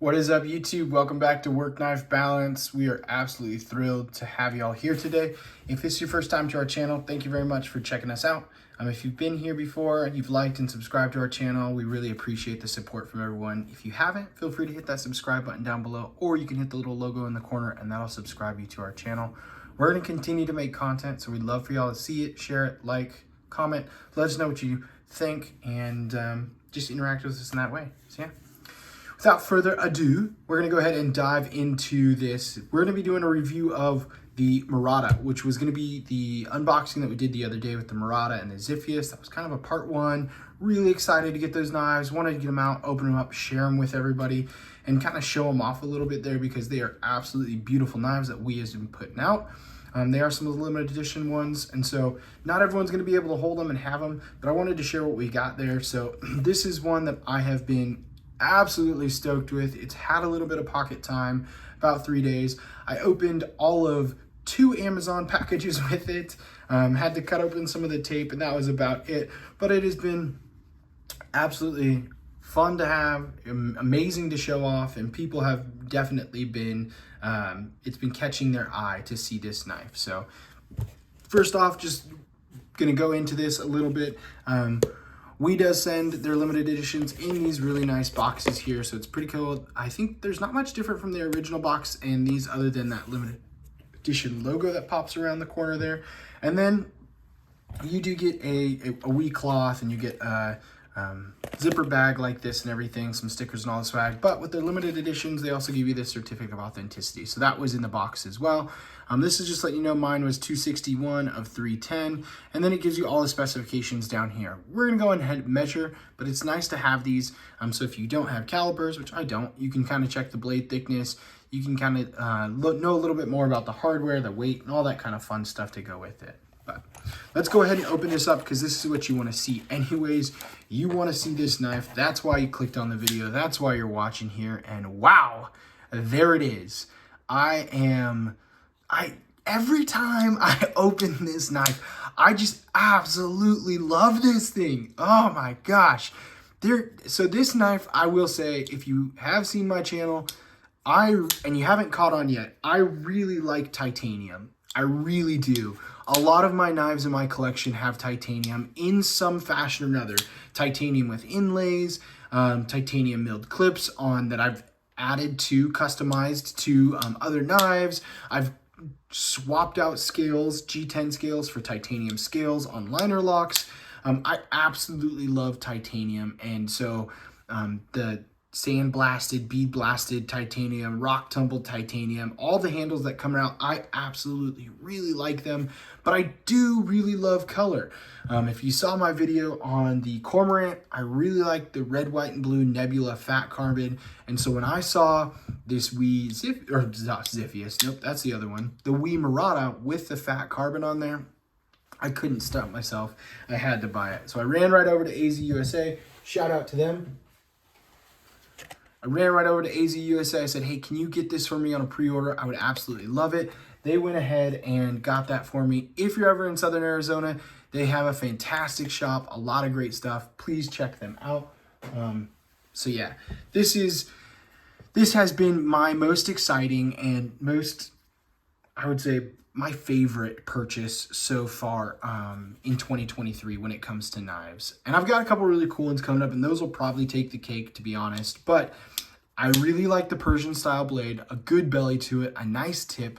What is up, YouTube? Welcome back to Work Knife Balance. We are absolutely thrilled to have you all here today. If this is your first time to our channel, thank you very much for checking us out. If you've been here before, you've liked and subscribed to our channel, we really appreciate the support from everyone. If you haven't, feel free to hit that subscribe button down below, or you can hit the little logo in the corner and that'll subscribe you to our channel. We're going to continue to make content, so we'd love for y'all to see it, share it, like, comment, let us know what you think, and just interact with us in that way. So yeah. Without further ado, we're going to go ahead and dive into this. We're going to be doing a review of the Merata, which was going to be the unboxing that we did the other day with the Merata and the Ziphius. That was kind of a part one. Really excited to get those knives. Wanted to get them out, open them up, share them with everybody, and kind of show them off a little bit there because they are absolutely beautiful knives that we have been putting out. They are some of the limited edition ones, and so not everyone's going to be able to hold them and have them, but I wanted to share what we got there. So this is one that I have been absolutely stoked with. It's had a little bit of pocket time, about 3 days. I opened all of 2 Amazon packages with it, had to cut open some of the tape, and that was about it. But it has been absolutely fun to have, amazing to show off, and people have definitely been, it's been catching their eye to see this knife. So first off, just gonna go into this a little bit. We does send their limited editions in these really nice boxes here, so it's pretty cool. I think there's not much different from the original box and these other than that limited edition logo that pops around the corner there. And then you do get a wee cloth, and you get a zipper bag like this and everything, some stickers and all the swag. But with their limited editions, they also give you this certificate of authenticity. So that was in the box as well. This is just letting you know mine was 261 of 310, and then it gives you all the specifications down here. We're gonna go ahead and measure, but it's nice to have these. So if you don't have calipers, which I don't, you can kind of check the blade thickness. You can kind of know a little bit more about the hardware, the weight, and all that kind of fun stuff to go with it. But let's go ahead and open this up because this is what you want to see anyways. You want to see this knife. That's why you clicked on the video. That's why you're watching here. And wow, there it is. Every time I open this knife, I just absolutely love this thing. Oh my gosh. So this knife, I will say, if you have seen my channel, and you haven't caught on yet, I really like titanium. I really do. A lot of my knives in my collection have titanium in some fashion or another. Titanium with inlays, titanium milled clips on that I've added to, customized to other knives. I've swapped out scales, G10 scales for titanium scales on liner locks. I absolutely love titanium, and so the sand blasted, bead blasted titanium, rock tumbled titanium, all the handles that come out, I absolutely really like them, but I do really love color. If you saw my video on the Cormorant, I really like the red, white, and blue Nebula fat carbon, and so when I saw this wee Ziphius, nope, that's the other one, the wee Merata with the fat carbon on there, I couldn't stop myself. I had to buy it. So I ran right over to AZ USA. Shout out to them. I ran right over to AZ USA. I said, hey, can you get this for me on a pre-order? I would absolutely love it. They went ahead and got that for me. If you're ever in Southern Arizona, they have a fantastic shop, a lot of great stuff. Please check them out. So yeah, this has been my most exciting and most, I would say, my favorite purchase so far in 2023 when it comes to knives. And I've got a couple really cool ones coming up, and those will probably take the cake, to be honest. But I really like the Persian style blade, a good belly to it, a nice tip.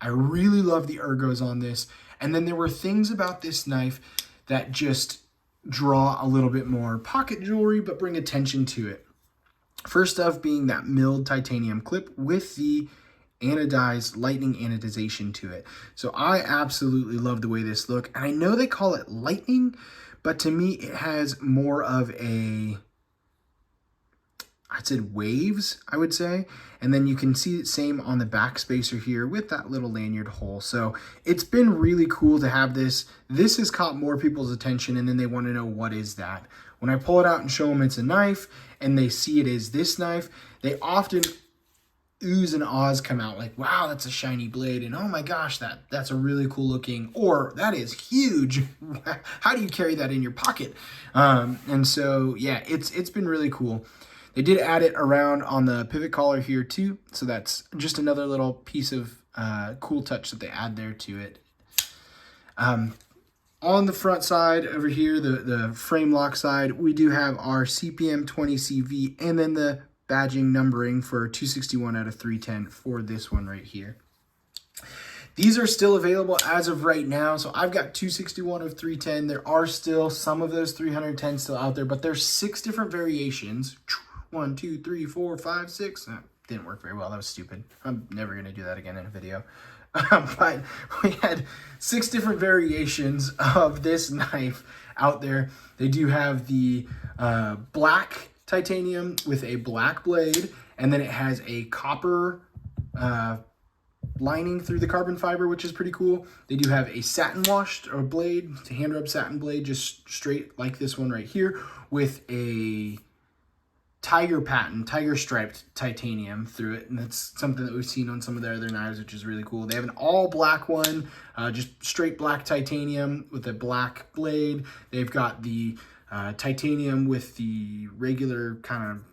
I really love the ergos on this. And then there were things about this knife that just draw a little bit more pocket jewelry, but bring attention to it. First off being that milled titanium clip with the anodized lightning anodization to it. So I absolutely love the way this look. And I know they call it lightning, but to me it has more of a, I said waves, I would say. And then you can see it same on the back spacer here with that little lanyard hole. So it's been really cool to have this. This has caught more people's attention, and then they want to know, what is that? When I pull it out and show them it's a knife and they see it as this knife, they often oohs and ahs come out like, wow, that's a shiny blade, and oh my gosh, that's a really cool looking, or that is huge. How do you carry that in your pocket? And so yeah, it's been really cool. They did add it around on the pivot collar here too, so that's just another little piece of cool touch that they add there to it. On the front side over here, the frame lock side, we do have our CPM 20CV and then the badging numbering for 261 out of 310 for this one right here. These are still available as of right now. So I've got 261 of 310. There are still some of those 310 still out there, but there's 6 different variations. 1, 2, 3, 4, 5, 6. That didn't work very well. That was stupid. I'm never going to do that again in a video. But we had 6 different variations of this knife out there. They do have the black titanium with a black blade, and then it has a copper lining through the carbon fiber, which is pretty cool. They do have a satin washed or blade, it's a hand rub satin blade, just straight like this one right here, with a tiger striped titanium through it, and that's something that we've seen on some of their other knives, which is really cool. They have an all black one, just straight black titanium with a black blade. They've got the titanium with the regular kind of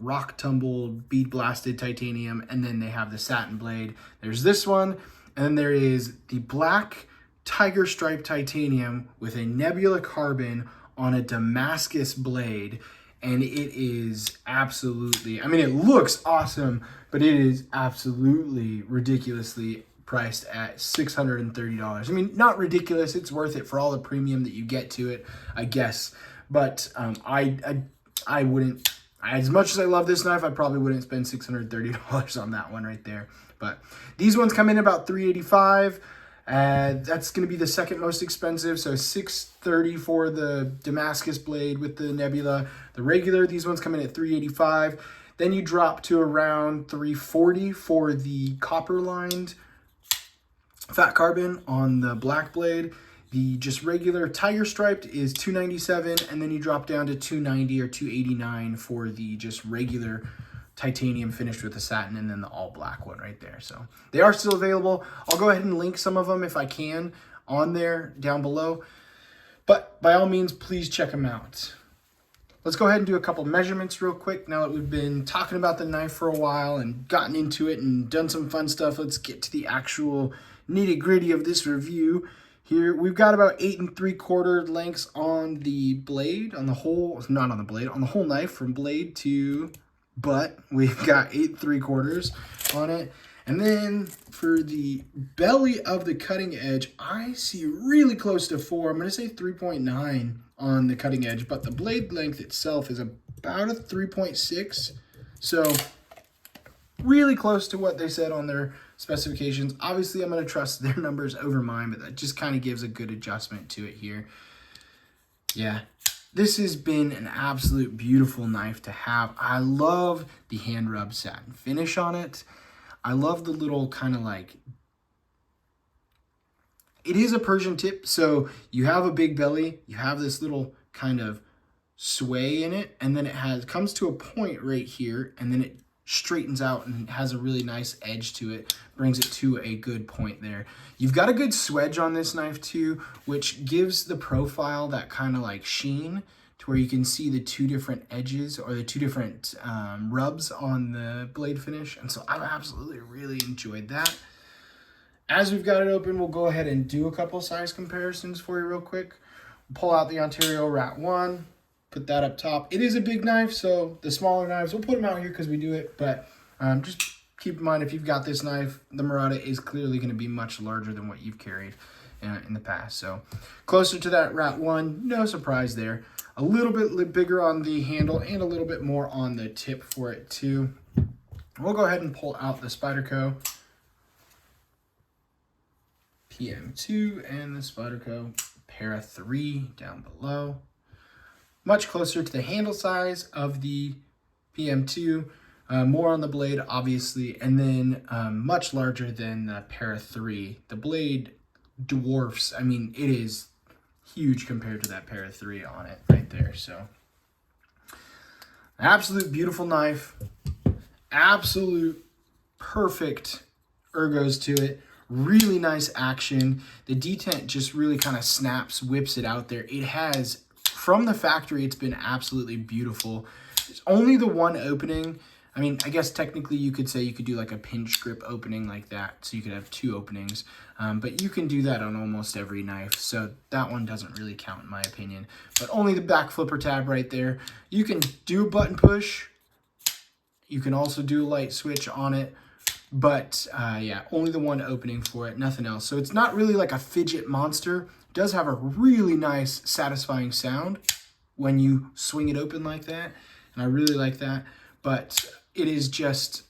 rock tumbled bead blasted titanium, and then they have the satin blade. There's this one, and then there is the black tiger stripe titanium with a Nebula carbon on a Damascus blade, and it is absolutely, I mean, it looks awesome, but it is absolutely ridiculously priced at $630. I mean, not ridiculous, it's worth it for all the premium that you get to it, I guess, but I wouldn't, as much as I love this knife, I probably wouldn't spend $630 on that one right there. But these ones come in about $385. That's going to be the second most expensive. So $630 for the Damascus blade with the Nebula. The regular, these ones come in at $385. Then you drop to around $340 for the copper lined fat carbon on the black blade. The just regular tiger striped is $297, and then you drop down to $290 or $289 for the just regular titanium finished with the satin, and then the all black one right there. So they are still available. I'll go ahead and link some of them if I can on there down below. But by all means, please check them out. Let's go ahead and do a couple measurements real quick. Now that we've been talking about the knife for a while and gotten into it and done some fun stuff, let's get to the actual nitty gritty of this review. Here, we've got about 8 3/4 lengths on the blade, on the whole, not on the blade, on the whole knife from blade to butt. We've got 8 3/4 on it. And then for the belly of the cutting edge, I see really close to 4. I'm going to say 3.9 on the cutting edge, but the blade length itself is about a 3.6. So really close to what they said on their specifications. Obviously, I'm going to trust their numbers over mine, but that just kind of gives a good adjustment to it here. Yeah, this has been an absolute beautiful knife to have. I love the hand rub satin finish on it. I love the little kind of like, it is a Persian tip, so you have a big belly, you have this little kind of sway in it, and then it comes to a point right here, and then it straightens out and has a really nice edge to it, brings it to a good point there. You've got a good swedge on this knife too, which gives the profile that kind of like sheen to where you can see the 2 different edges or the 2 different rubs on the blade finish. And so I've absolutely really enjoyed that. As we've got it open, we'll go ahead and do a couple size comparisons for you real quick. Pull out the Ontario Rat 1. Put that up top. It is a big knife, so the smaller knives, we'll put them out here because we do it, but just keep in mind if you've got this knife, the Merata is clearly going to be much larger than what you've carried in the past. So closer to that Rat 1, no surprise there. A little bit bigger on the handle and a little bit more on the tip for it too. We'll go ahead and pull out the Spyderco PM2 and the Spyderco Para 3 down below. Much closer to the handle size of the PM2, more on the blade, obviously, and then much larger than the Para 3. The blade dwarfs, I mean, it is huge compared to that Para 3 on it right there. So, absolute beautiful knife, absolute perfect ergos to it. Really nice action. The detent just really kind of snaps, whips it out there. It has, from the factory, it's been absolutely beautiful. it's only the one opening. I mean, I guess technically you could say you could do like a pinch grip opening like that, so you could have 2 openings, but you can do that on almost every knife, so that one doesn't really count in my opinion. But only the back flipper tab right there. You can do button push. You can also do a light switch on it, but yeah, only the one opening for it, nothing else. So it's not really like a fidget monster. It does have a really nice, satisfying sound when you swing it open like that, and I really like that. But it is just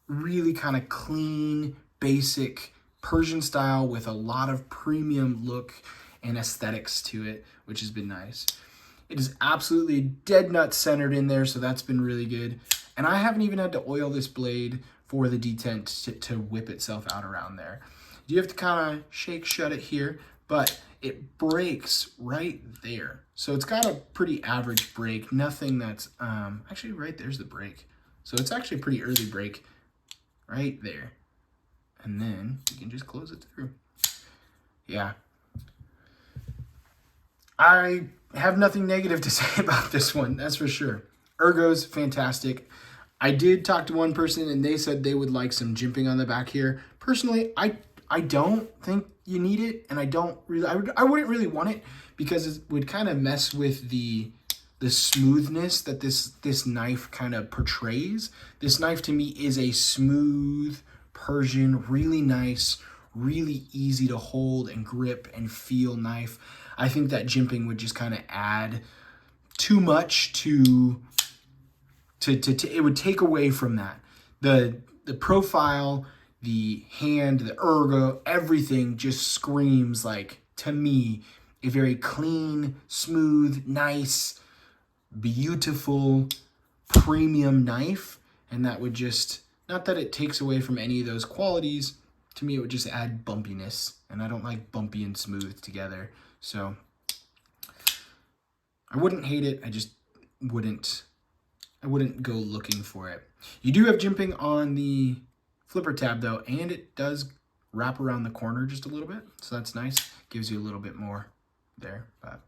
really kind of clean, basic Persian style with a lot of premium look and aesthetics to it, which has been nice. It is absolutely dead nut centered in there, so that's been really good. And I haven't even had to oil this blade for the detent to whip itself out around there. You have to kind of shake shut it here, but it breaks right there. So it's got a pretty average break, nothing that's, actually right there's the break. So it's actually a pretty early break right there. And then you can just close it through. Yeah. I have nothing negative to say about this one, that's for sure. Ergo's fantastic. I did talk to one person and they said they would like some jimping on the back here. Personally, I don't think you need it, and I don't really, I wouldn't really want it because it would kind of mess with the smoothness that this knife kind of portrays. This knife to me is a smooth Persian, really nice, really easy to hold and grip and feel knife. I think that jimping would just kind of add too much to it would take away from that. The profile, the hand, the ergo, everything just screams like, to me, a very clean, smooth, nice, beautiful, premium knife. And that would just, not that it takes away from any of those qualities, to me it would just add bumpiness. And I don't like bumpy and smooth together. So I wouldn't hate it, I just wouldn't go looking for it. You do have jimping on the flipper tab though, and it does wrap around the corner just a little bit, so that's nice. Gives you a little bit more there, but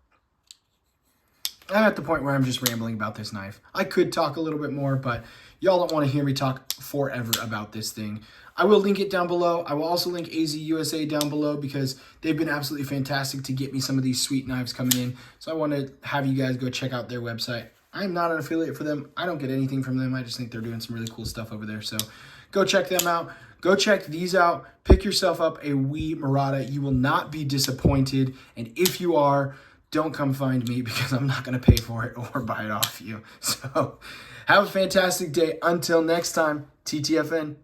I'm at the point where I'm just rambling about this knife. I could talk a little bit more, but y'all don't want to hear me talk forever about this thing. I will link it down below. I will also link AZ USA down below because they've been absolutely fantastic to get me some of these sweet knives coming in. So I want to have you guys go check out their website. I'm not an affiliate for them. I don't get anything from them. I just think they're doing some really cool stuff over there. So go check them out. Go check these out. Pick yourself up a wee Merata. You will not be disappointed. And if you are, don't come find me because I'm not going to pay for it or buy it off you. So have a fantastic day. Until next time, TTFN.